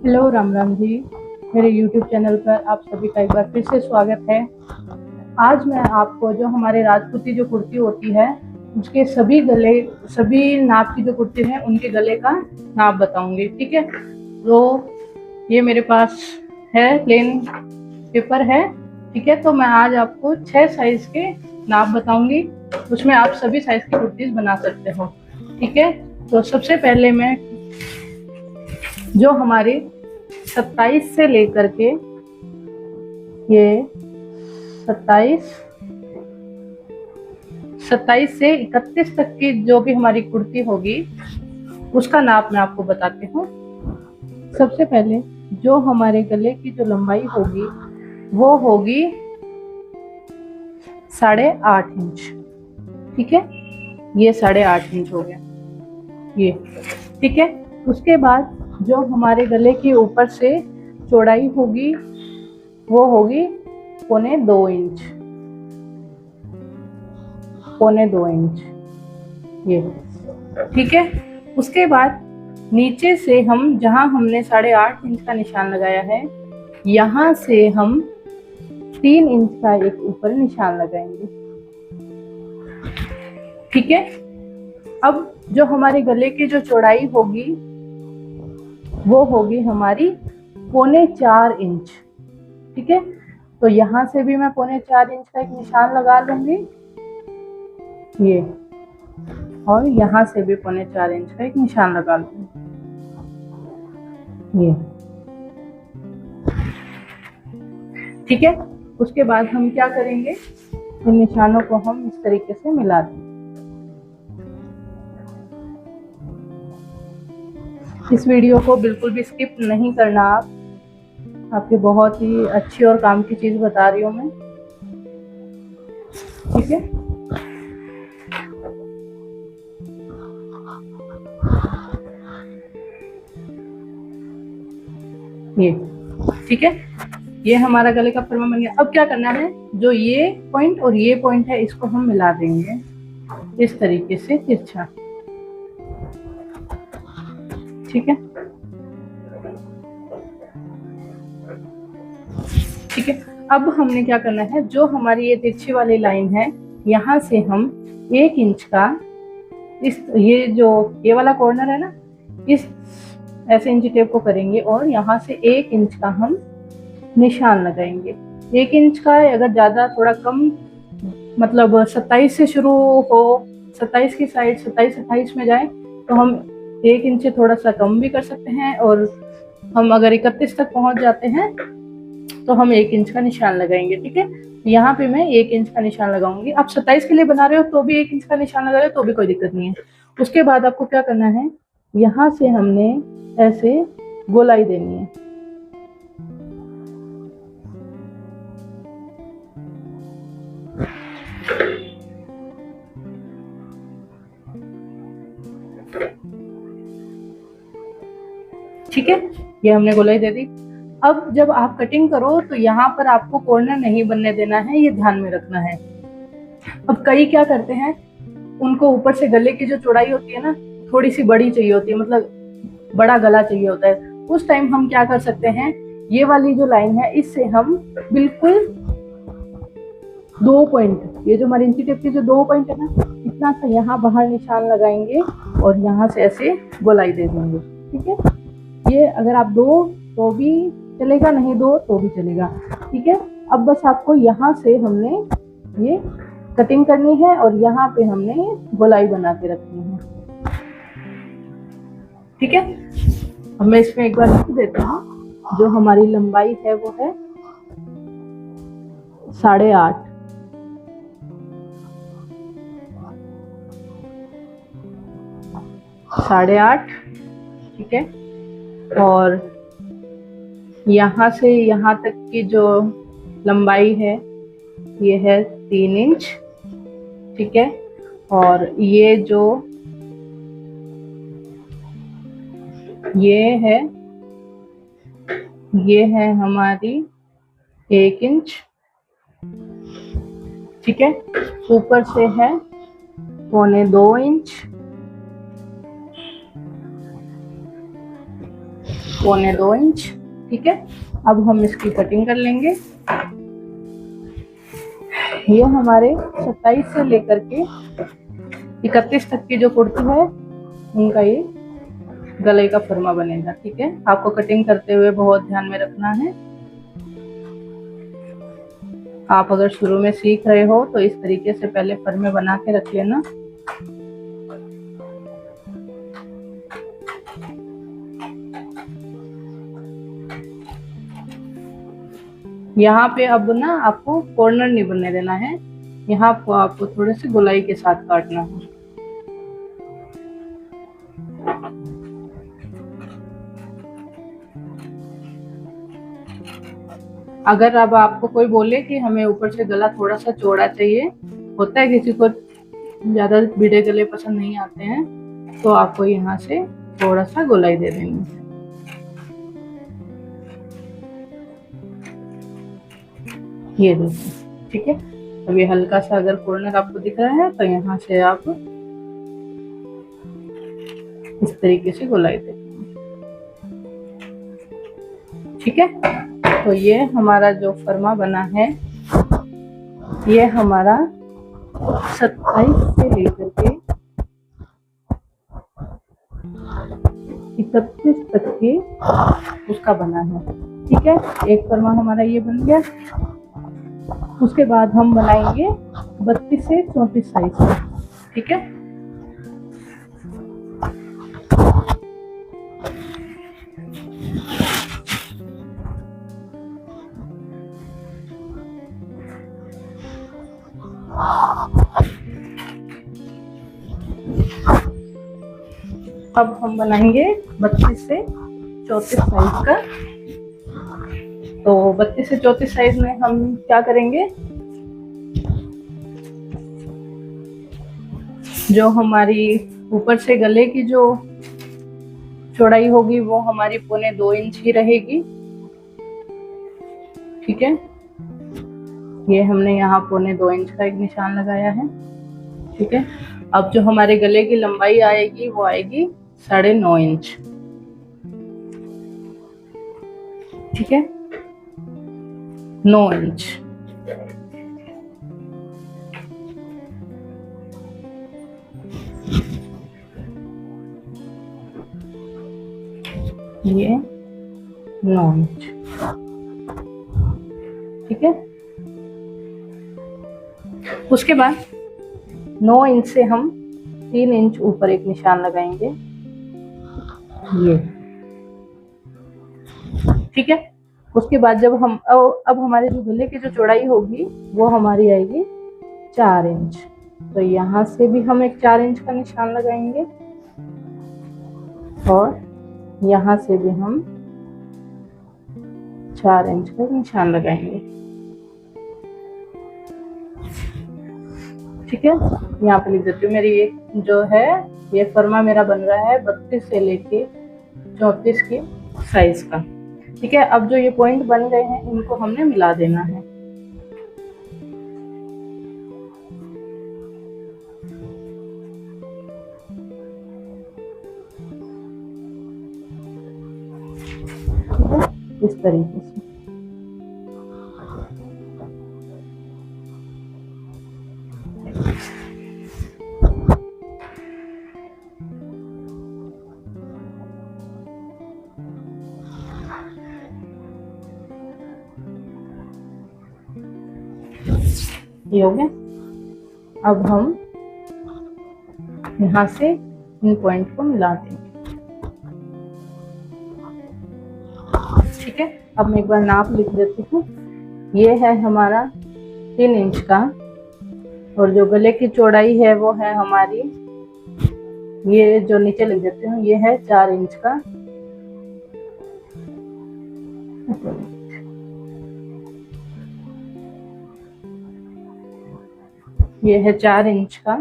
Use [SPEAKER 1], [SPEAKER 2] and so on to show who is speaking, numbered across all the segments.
[SPEAKER 1] Hello Ram Ram ji. मेरे YouTube channel पर आप सभी का एक बार फिर से स्वागत है। आज मैं आपको जो हमारे राजपूती जो कुर्ती होती है उसके सभी नाप की जो कुर्ती है उनके गले का नाप बताऊंगी। ठीक है, तो ये मेरे पास है, प्लेन पेपर है। ठीक है, तो मैं आज आपको 6 साइज के नाप बताऊंगी। उसमें आप सभी साइज की कुर्तीज बना सकते हो। ठीक है, तो सबसे पहले मैं जो हमारे 27 से लेकर के ये 27 से 31 तक की जो भी हमारी कुर्ती होगी उसका नाप मैं आपको बताती हूँ। सबसे पहले जो हमारे गले की जो लंबाई होगी वो होगी 8.5 इंच। ठीक है, ये 8.5 इंच हो गया ये। ठीक है, उसके बाद जो हमारे गले के ऊपर से चौड़ाई होगी वो होगी 2.25 इंच, 2.25 इंच ये। ठीक है, उसके बाद नीचे से हम जहां हमने 8.5 इंच का निशान लगाया है यहाँ से हम 3 इंच का एक ऊपर निशान लगाएंगे। ठीक है, अब जो हमारे गले की जो चौड़ाई होगी वो होगी हमारी 4.25 इंच। ठीक है, तो यहाँ से भी मैं 4.25 इंच का एक निशान लगा लूंगी ये, और यहाँ से भी 4.25 इंच का एक निशान लगा लूंगी ये। ठीक है, उसके बाद हम क्या करेंगे, इन निशानों को हम इस तरीके से मिला देंगे। इस वीडियो को बिल्कुल भी स्किप नहीं करना, आपकी बहुत ही अच्छी और काम की चीज बता रही हूँ मैं। ठीक है, ये ठीक है, ये हमारा गले का फरमा बन गया। अब क्या करना है, जो ये पॉइंट और ये पॉइंट है इसको हम मिला देंगे इस तरीके से तिरछा। ठीक है, ठीक है, अब हमने क्या करना है, जो हमारी ये तिरछी वाली लाइन है यहाँ से हम 1 इंच का इस ये जो ये वाला कॉर्नर है ना, इस ऐसे इंची टेप को करेंगे और यहाँ से 1 इंच का हम निशान लगाएंगे। 1 इंच का, अगर ज्यादा थोड़ा कम मतलब 27 से शुरू हो, 27 की साइड 27-28 में जाए तो हम 1 इंच से थोड़ा सा कम भी कर सकते हैं, और हम अगर 31 तक पहुंच जाते हैं तो हम 1 इंच का निशान लगाएंगे। ठीक है, यहाँ पे मैं 1 इंच का निशान लगाऊंगी। आप 27 के लिए बना रहे हो तो भी 1 इंच का निशान लगा रहे हो तो भी कोई दिक्कत नहीं है। उसके बाद आपको क्या करना है, यहाँ से हमने ऐसे गोलाई देनी है। ठीक है, ये हमने गोलाई दे दी। अब जब आप कटिंग करो तो यहाँ पर आपको कॉर्नर नहीं बनने देना है, ये ध्यान में रखना है। अब कई क्या करते हैं, उनको ऊपर से गले की जो चौड़ाई होती है ना थोड़ी सी बड़ी चाहिए होती है, मतलब बड़ा गला चाहिए होता है। उस टाइम हम क्या कर सकते हैं, ये वाली जो लाइन है इससे हम बिल्कुल 2 पॉइंट, ये जो हमारी इंची टेप की जो 2 पॉइंट है ना, इतना सा यहाँ बाहर निशान लगाएंगे और यहाँ से ऐसे गोलाई दे देंगे। ठीक है, ये अगर आप दो तो भी चलेगा, नहीं दो तो भी चलेगा। ठीक है, अब बस आपको यहाँ से हमने ये कटिंग करनी है और यहाँ पे हमने गोलाई बना के रखनी है। ठीक है, अब मैं इसमें एक बार लिख देता हूँ, जो हमारी लंबाई है वो है 8.5। ठीक है, और यहाँ से यहाँ तक की जो लंबाई है ये है 3 इंच। ठीक है, और ये है हमारी 1 इंच। ठीक है, ऊपर से है 2.25 इंच। 2.25 इंच। ठीक है, अब हम इसकी कटिंग कर लेंगे। ये हमारे 27 से लेकर के 31 तक की जो कुर्ती है उनका ये गले का फरमा बनेगा। ठीक है, आपको कटिंग करते हुए बहुत ध्यान में रखना है। आप अगर शुरू में सीख रहे हो तो इस तरीके से पहले फर्मे बना के रख लेना। यहाँ पे अब ना आपको कॉर्नर नहीं बनने देना है, यहाँ आपको थोड़े से गोलाई के साथ काटना है। अगर अब आपको कोई बोले कि हमें ऊपर से गला थोड़ा सा चौड़ा चाहिए, होता है किसी को ज्यादा भिड़े गले पसंद नहीं आते हैं, तो आपको यहाँ से थोड़ा सा गोलाई दे देंगे। ये देखिए, ठीक है। अब ये हल्का सा अगर कॉर्नर आपको दिख रहा है तो यहाँ से आप इस तरीके से गोलाई दे देंगे। ठीक है, तो ये हमारा जो फर्मा बना है ये हमारा 27 से लेकर के 31 तक के उसका बना है। ठीक है, एक फर्मा हमारा ये बन गया। उसके बाद हम बनाएंगे 32 से 34 साइज का। ठीक है, अब हम बनाएंगे 32 से 34 साइज का। तो 32 से 34 साइज में हम क्या करेंगे, जो हमारी ऊपर से गले की जो चौड़ाई होगी वो हमारी 2.25 इंच ही रहेगी। ठीक है, ये हमने यहाँ 2.25 इंच का एक निशान लगाया है। ठीक है, अब जो हमारे गले की लंबाई आएगी वो आएगी 9.5 इंच। ठीक है, 9 इंच। ये 9 इंच। ठीक है, उसके बाद 9 इंच से हम 3 इंच ऊपर एक निशान लगाएंगे, ये। ठीक है, उसके बाद जब हम अब हमारे जो गले की जो चौड़ाई होगी वो हमारी आएगी 4 इंच। तो यहाँ से भी हम एक 4 इंच का निशान लगाएंगे और यहाँ से भी हम 4 इंच का निशान लगाएंगे। ठीक है, यहाँ पे लिख देती हूँ। मेरी ये जो है ये फर्मा मेरा बन रहा है 32 से लेके 34 के साइज का। ठीक है, अब जो ये पॉइंट बन गए हैं इनको हमने मिला देना है। ठीक है, इस तरीके से। ये हो गया। अब हम यहाँ से इन पॉइंट को मिला देंगे। ठीक है, अब मैं एक बार नाप लिख देती हूँ। ये है हमारा 3 इंच का और जो गले की चौड़ाई है वो है हमारी, ये जो नीचे लिख देती हूँ, ये है 4 इंच का। ये है 4 इंच का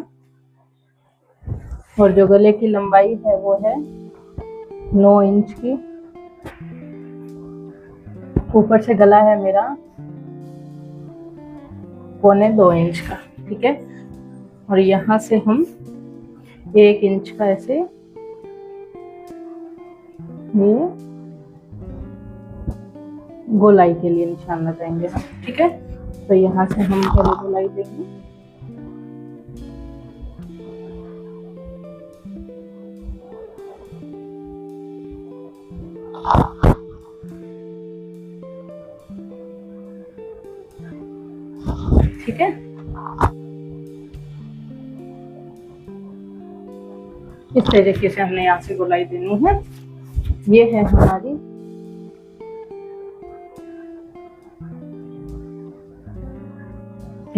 [SPEAKER 1] और जो गले की लंबाई है वो है 9 इंच की। ऊपर से गला है मेरा 2.25 इंच का। ठीक है, और यहाँ से हम 1 इंच का ऐसे ये गोलाई के लिए निशान लगाएंगे हम। ठीक है, तो यहाँ से हम पहले गोलाई देंगे। ठीक है, इस तरीके से हमने यहाँ से गोलाई देनी है। ये है हमारी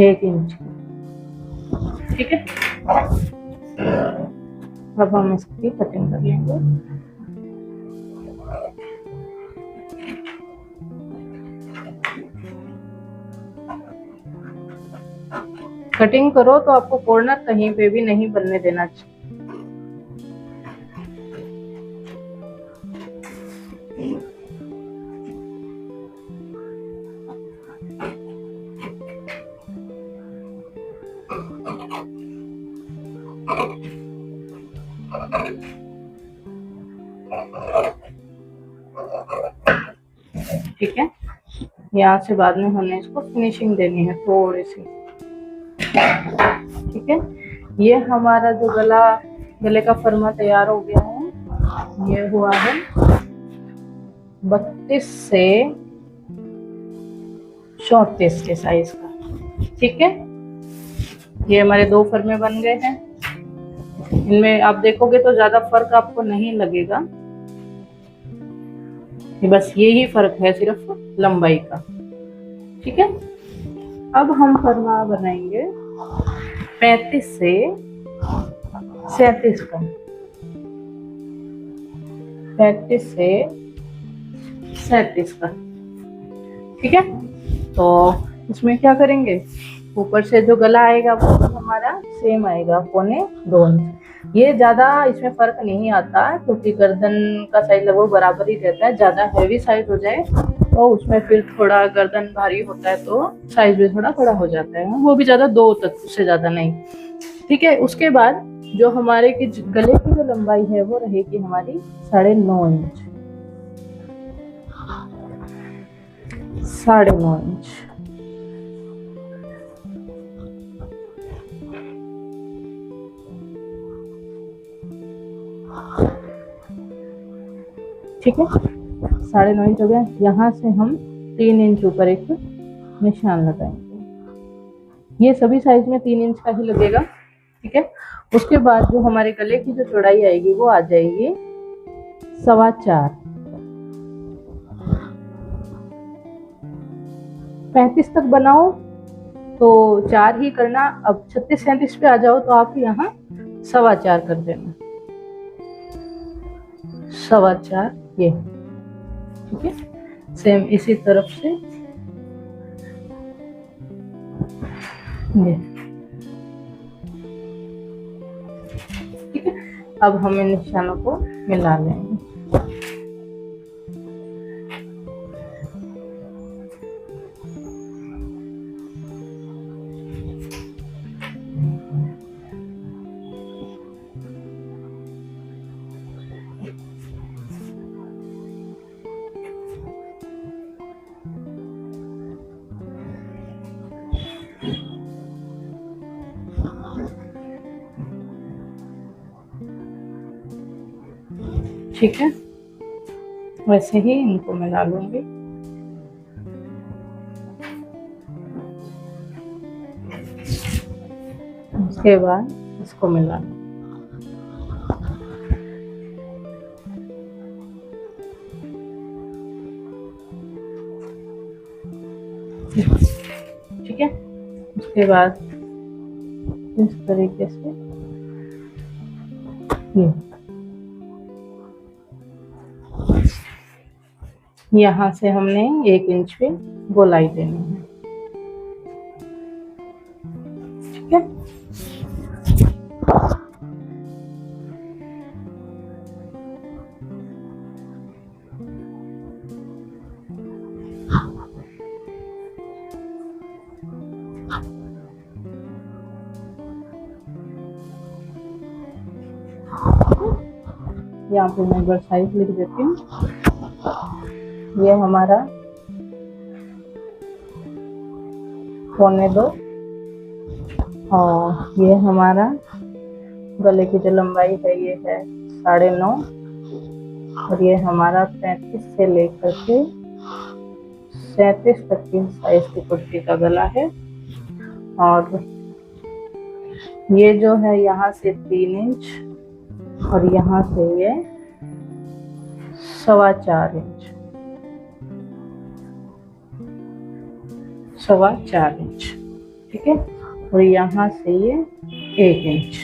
[SPEAKER 1] एक इंच की। ठीक है, अब हम इसकी कटिंग कर लेंगे। कटिंग करो तो आपको कॉर्नर कहीं पे भी नहीं बनने देना चाहिए। ठीक है, यहाँ से बाद में हमने इसको फिनिशिंग देनी है थोड़ी सी। ठीक है, ये हमारा जो गले का फरमा तैयार हो गया है। ये हुआ है 32 से 34 के साइज का। ठीक है, ये हमारे 2 फर्मे बन गए हैं। इनमें आप देखोगे तो ज्यादा फर्क आपको नहीं लगेगा, बस यही फर्क है सिर्फ लंबाई का। ठीक है, अब हम फरमा बनाएंगे 35 से 37 का। 35 से 37 का। ठीक है, तो इसमें क्या करेंगे, ऊपर से जो गला आएगा वो हमारा सेम आएगा, 1.25 इंच। ये ज्यादा इसमें फर्क नहीं आता क्योंकि गर्दन का साइज लगभग बराबर ही रहता है। ज्यादा हैवी साइज हो जाए तो उसमें फिर थोड़ा गर्दन भारी होता है तो साइज भी थोड़ा बड़ा हो जाता है, वो भी ज्यादा 2 तक, उससे ज्यादा नहीं। ठीक है, उसके बाद जो हमारे की गले की जो लंबाई है वो रहेगी हमारी 9.5 इंच। 9.5 इंच। ठीक है, 9.5 इंच हो गया। यहाँ से हम 3 इंच ऊपर एक निशान लगाएंगे। ये सभी साइज में 3 इंच का ही लगेगा। ठीक है, उसके बाद जो हमारे गले की जो चौड़ाई आएगी वो आ जाएगी 4.25। 35 तक बनाओ तो 4 ही करना। अब 36-37 पे आ जाओ तो आप यहाँ 4.25 कर देना। 4.25 ये। ठीक है, सेम इसी तरफ से ये। ठीक है, अब हम इन निशानों को मिला लेंगे। ठीक है, वैसे ही इनको मिला लूंगी। उसके बाद इसको मिला लूंगी। ठीक है, उसके बाद इस तरीके से यहाँ से हमने 1 इंच पे गोलाई देनी है। ठीक है, यहाँ पे मैं एक बार साइज लिख देती हूँ। ये हमारा 2.25। और ये हमारा गले की जो लंबाई है ये है 9.5। और ये हमारा 35 से लेकर के 37 तक की साइज की कुर्ती का गला है। और ये जो है यहाँ से 3 इंच और यहाँ से ये 4.25 इंच, 4.25 इंच, ठीक है। और यहाँ से ये 1 इंच।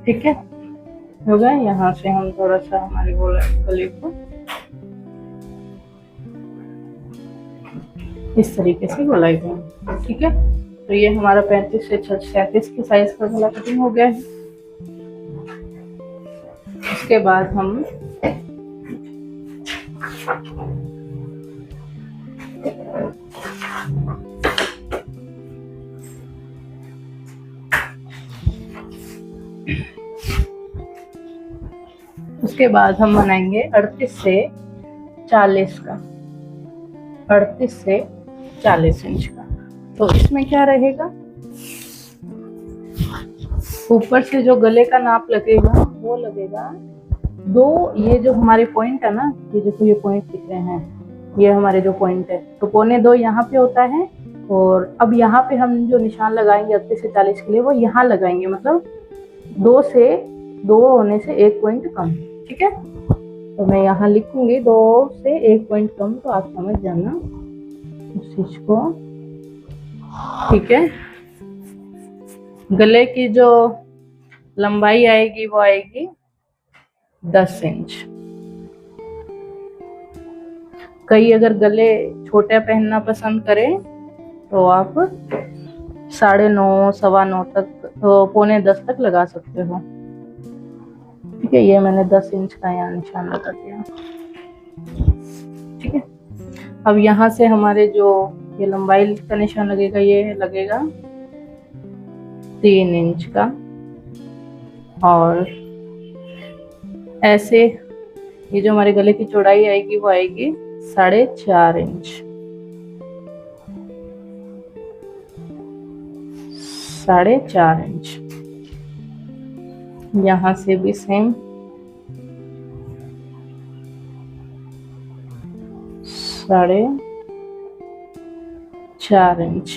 [SPEAKER 1] ठीक है, हो गया। यहाँ से हम थोड़ा सा हमारे गले को इस तरीके से गोलाई देंगे, ठीक है। तो ये हमारा 35 से 37 की साइज का गला कटिंग हो गया है। उसके बाद हम बनाएंगे 38 से 40 का, 38 से 40 इंच का। तो इसमें क्या रहेगा, ऊपर से जो गले का नाप लगेगा वो लगेगा 2, ये जो हमारे पॉइंट है ना, ये देखो ये पॉइंट दिख रहे हैं, ये हमारे जो पॉइंट है, तो 2.25 यहाँ पे होता है। और अब यहाँ पे हम जो निशान लगाएंगे 38 से 40 के लिए वो यहाँ लगाएंगे, मतलब 2 होने से 1 पॉइंट कम, ठीक है। तो मैं यहाँ लिखूंगी 2 से 1 पॉइंट कम, तो आप समझ जाना उस चीज को, ठीक है। गले की जो लंबाई आएगी वो आएगी 10 इंच। कई अगर गले छोटे पहनना पसंद करें तो आप 9.5, 9.25 तक, तो 9.25 तक लगा सकते हो, ठीक है। ये मैंने 10 इंच का यहाँ निशान लगा दिया, ठीक है। अब यहाँ से हमारे जो ये लंबाई का निशान लगेगा, ये लगेगा 3 इंच का। और ऐसे ये जो हमारे गले की चौड़ाई आएगी वो आएगी 4.5 इंच, 4.5 इंच। यहाँ से भी सेम 4.5 इंच,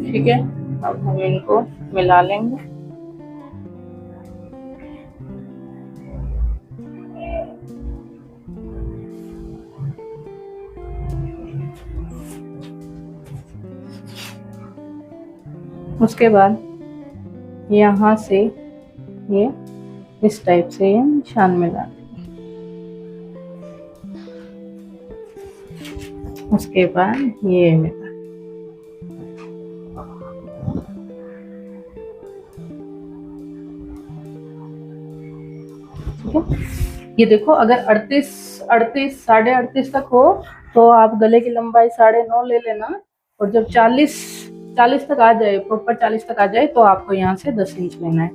[SPEAKER 1] ठीक है। अब हम इनको मिला लेंगे। उसके बाद यहाँ से ये इस टाइप से ये निशान मिला देंगे। उसके बाद ये मिला, ठीक है। ये देखो, अगर 38, 38, 38.5 तक हो तो आप गले की लंबाई 9.5 ले लेना। और जब 40 तक आ जाए, प्रॉपर 40 तक आ जाए, तो आपको यहाँ से 10 इंच लेना है,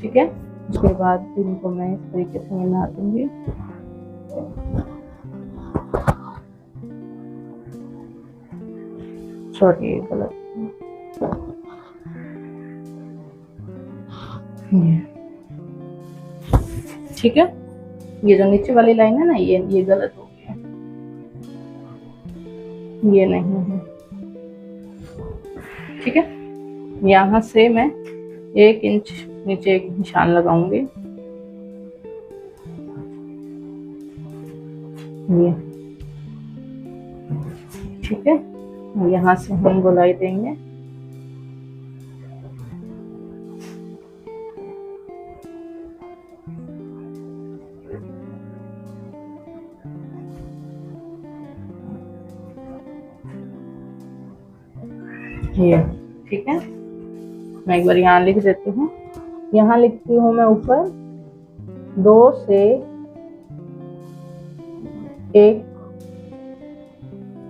[SPEAKER 1] ठीक है। उसके बाद इनको मैं इस तरीके से मिला दूंगी। सॉरी, गलत, ठीक है। ये जो नीचे वाली लाइन है ना, ये गलत हो गया, ये नहीं है, ठीक है। यहाँ से मैं 1 इंच नीचे एक निशान लगाऊंगी, ये ठीक है, यहाँ से हम गोलाई देंगे। ये ठीक है, मैं एक बार यहाँ लिख देती हूँ। यहाँ लिखती हूँ मैं ऊपर 2 से 1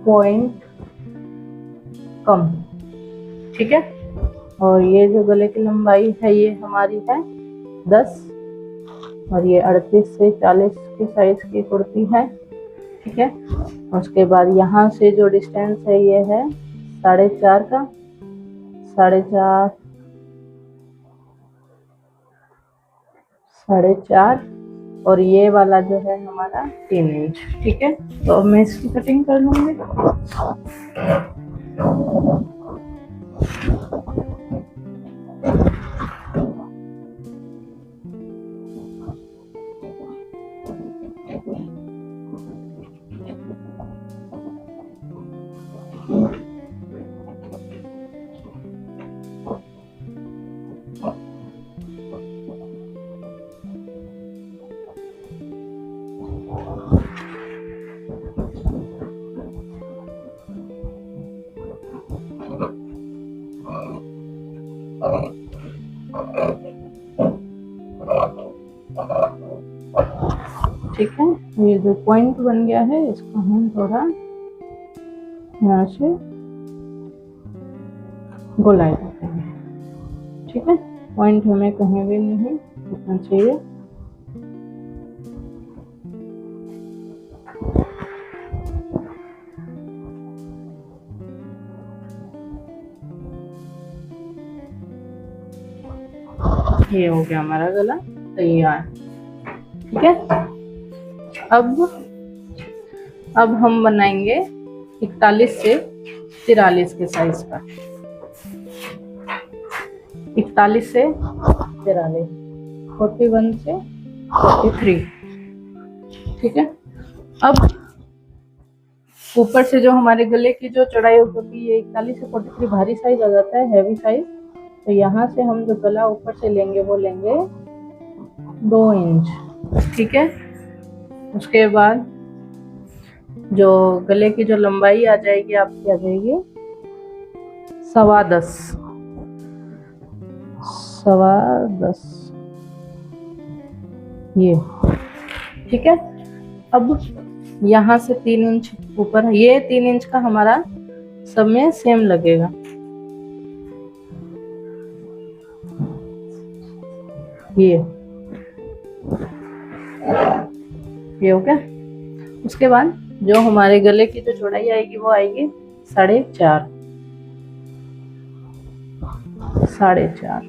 [SPEAKER 1] पॉइंट कम। ठीक है, और ये जो गले की लंबाई है ये हमारी है 10, और ये 38 से 40 के साइज की कुर्ती है। ठीक है, उसके बाद यहाँ से जो डिस्टेंस है ये है 4.5 का, 4.5, और ये वाला जो है हमारा 3 इंच। ठीक है, तो अब मैं इसकी कटिंग कर लूंगी। ठीक है, ये जो पॉइंट बन गया है इसको हम थोड़ा यहाँ से गोलाई करते हैं। ठीक है, पॉइंट हमें कहीं भी नहीं दिखना चाहिए। ये हो गया हमारा गला तैयार। ठीक है, अब हम बनाएंगे 41 से 43 के साइज का। 41 से 43, 41 से 43। ठीक है, अब ऊपर से जो हमारे गले की जो चौड़ाई होती है 41 से 43 भारी साइज आ जाता है, हैवी साइज। तो यहाँ से हम जो गला ऊपर से लेंगे वो लेंगे 2 इंच। ठीक है, उसके बाद जो गले की जो लंबाई आ जाएगी आपकी आ जाएगी 10.25, 10.25 ये। ठीक है, अब यहाँ से 3 इंच ऊपर है, ये 3 इंच का हमारा सब में सेम लगेगा। ये हो गया। उसके बाद जो हमारे गले की जो चौड़ाई आएगी वो आएगी 4.5, 4.5।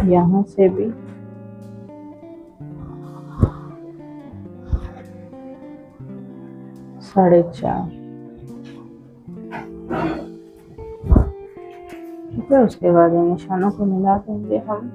[SPEAKER 1] यहाँ से भी 4.5। ठीक है, उसके बाद इन निशानों को मिला देंगे हम।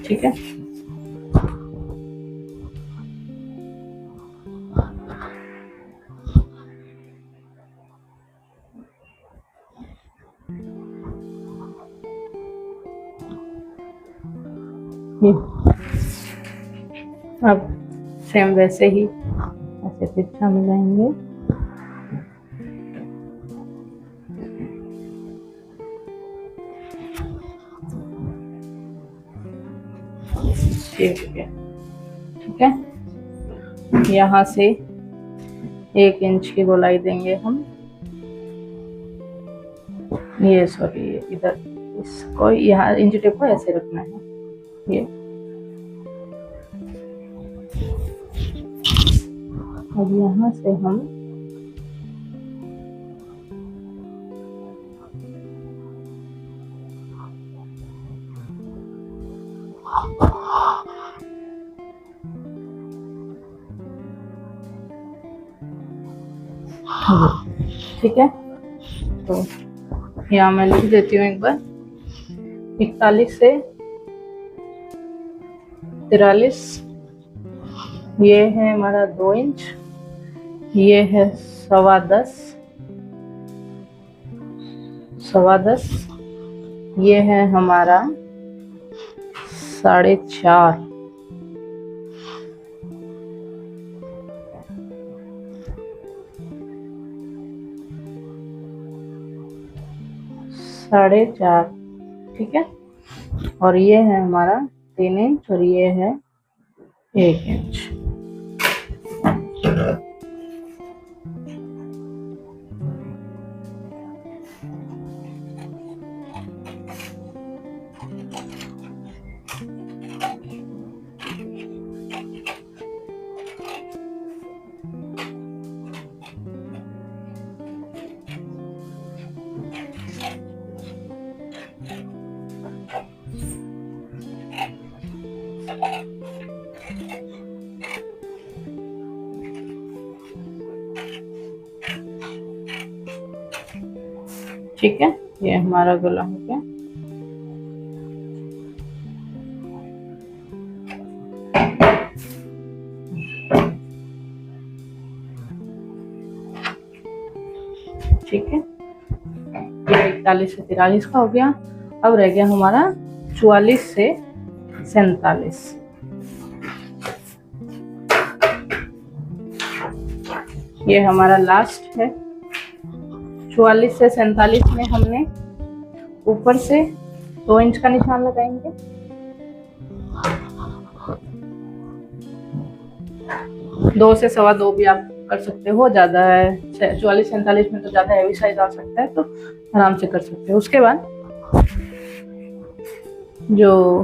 [SPEAKER 1] ठीक है, ये अब सेम वैसे ही ऐसे तिरछा मिलाएंगे। ठीक है, यहाँ से 1 इंच की गोलाई देंगे हम। ये सॉरी, इधर इसको यहाँ इंच टेप को ऐसे रखना है। ये अब यहाँ से हम ठीक है, तो यहाँ मैं लिख देती हूँ एक बार, 41 से 43, ये है हमारा 2 इंच, ये है 10.25, ये है हमारा 4.5, साढ़े चार, ठीक है। और ये है हमारा 3 इंच और ये है 1 इंच। ठीक है, ये हमारा गला हो गया। ठीक है, ये 41 से 43 का हो गया। अब रह गया हमारा 44 से 47। ये हमारा लास्ट है। 44 से 47 में हमने ऊपर से 2 इंच का निशान लगाएंगे। दो से 2.25 भी आप कर सकते हो, ज्यादा है 44-47 में तो ज्यादा हैवी साइज आ सकता है, तो आराम से कर सकते हो। उसके बाद जो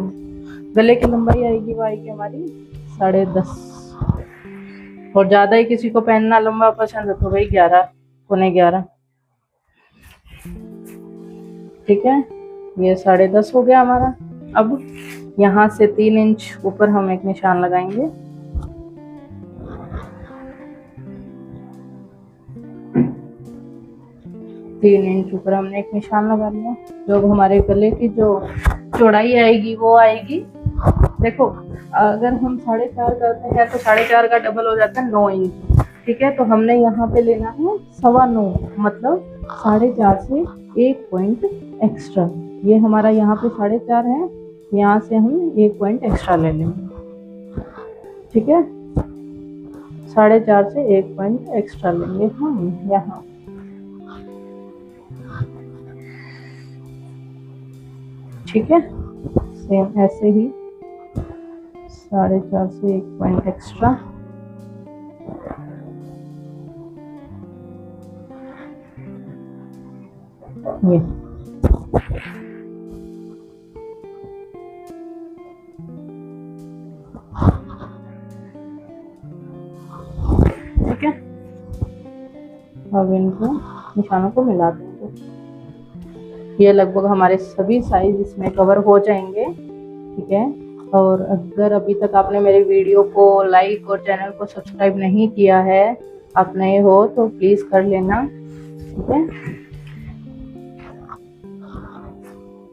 [SPEAKER 1] गले की लंबाई आएगी वो आएगी हमारी 10.5, और ज्यादा ही किसी को पहनना लंबा पसंद है तो भाई 11, 11.25। ठीक है, ये 10.5 हो गया हमारा। अब यहाँ से 3 इंच ऊपर हम एक निशान लगाएंगे। तीन इंच ऊपर हमने एक निशान लगा लिया। जो हमारे गले की जो चौड़ाई आएगी वो आएगी, देखो अगर हम 4.5 करते हैं तो 4.5 का डबल हो जाता है 9 इंच। ठीक है, तो हमने यहाँ पे लेना है 9.25, मतलब 4.5 से 1 पॉइंट एक्स्ट्रा। ये हमारा यहाँ पे 4.5 है, यहाँ से हम 1 पॉइंट एक्स्ट्रा ले लेंगे। ठीक है, 4.5 से 1 पॉइंट एक्स्ट्रा लेंगे हम यहाँ। ठीक है, सेम ऐसे ही 4.5 से 1 पॉइंट एक्स्ट्रा। ये ठीक है, अब इनको निशानों को मिला देंगे। ये लगभग हमारे सभी साइज इसमें कवर हो जाएंगे। ठीक है, और अगर अभी तक आपने मेरे वीडियो को लाइक और चैनल को सब्सक्राइब नहीं किया है, आप नए हो तो प्लीज कर लेना। ठीक है,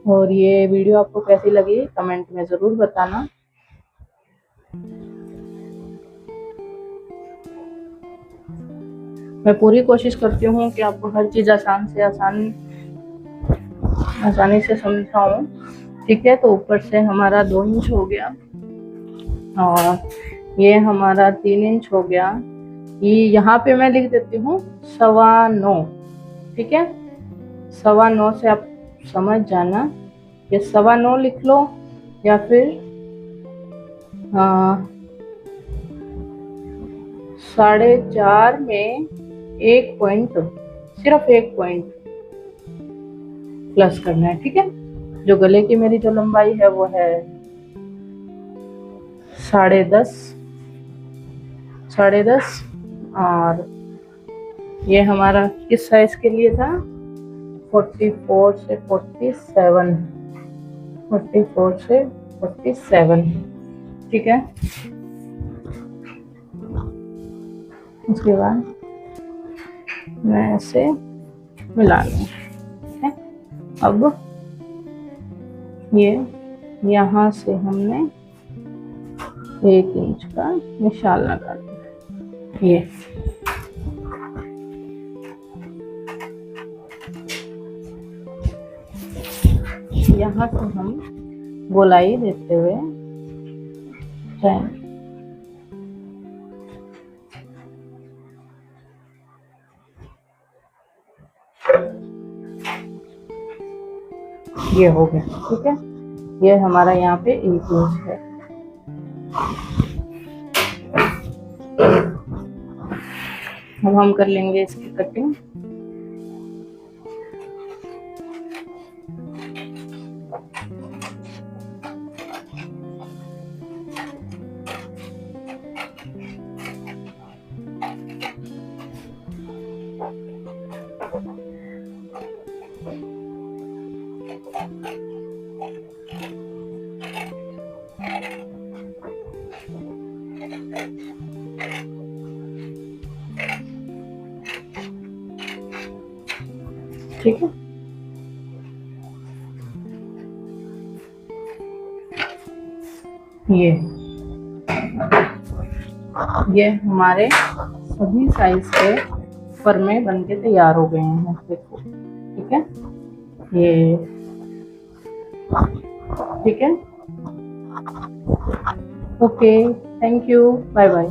[SPEAKER 1] और ये वीडियो आपको कैसी लगी कमेंट में जरूर बताना। मैं पूरी कोशिश करती हूँ कि आपको हर चीज आसानी से समझाऊं। ठीक है, तो ऊपर से हमारा 2 इंच हो गया और ये हमारा 3 इंच हो गया। ये यहाँ पे मैं लिख देती हूँ 9.25। ठीक है, 9.25 से आप समझ जाना, ये 9.25 लिख लो या फिर 4.5 में 1 पॉइंट, सिर्फ 1 पॉइंट प्लस करना है। ठीक है, जो गले की मेरी जो लंबाई है वो है 10.5, और ये हमारा किस साइज के लिए था, 44 से 47, 44 से 47। ठीक है, उसके बाद मैं ऐसे मिला लूँ। ठीक है, अब ये यहाँ से हमने 1 इंच का निशान लगा दिया। ये यहाँ से हम गोलाई देते हुए जाएंगे। ये हो गया। ठीक है, ये हमारा यहाँ पे 1 इंच है। अब हम कर लेंगे इसकी कटिंग। ठीक है, ये हमारे सभी साइज के फरमे बन के तैयार हो गए हैं। देखो, ठीक है, ये ठीक है। Okay, thank you, bye bye.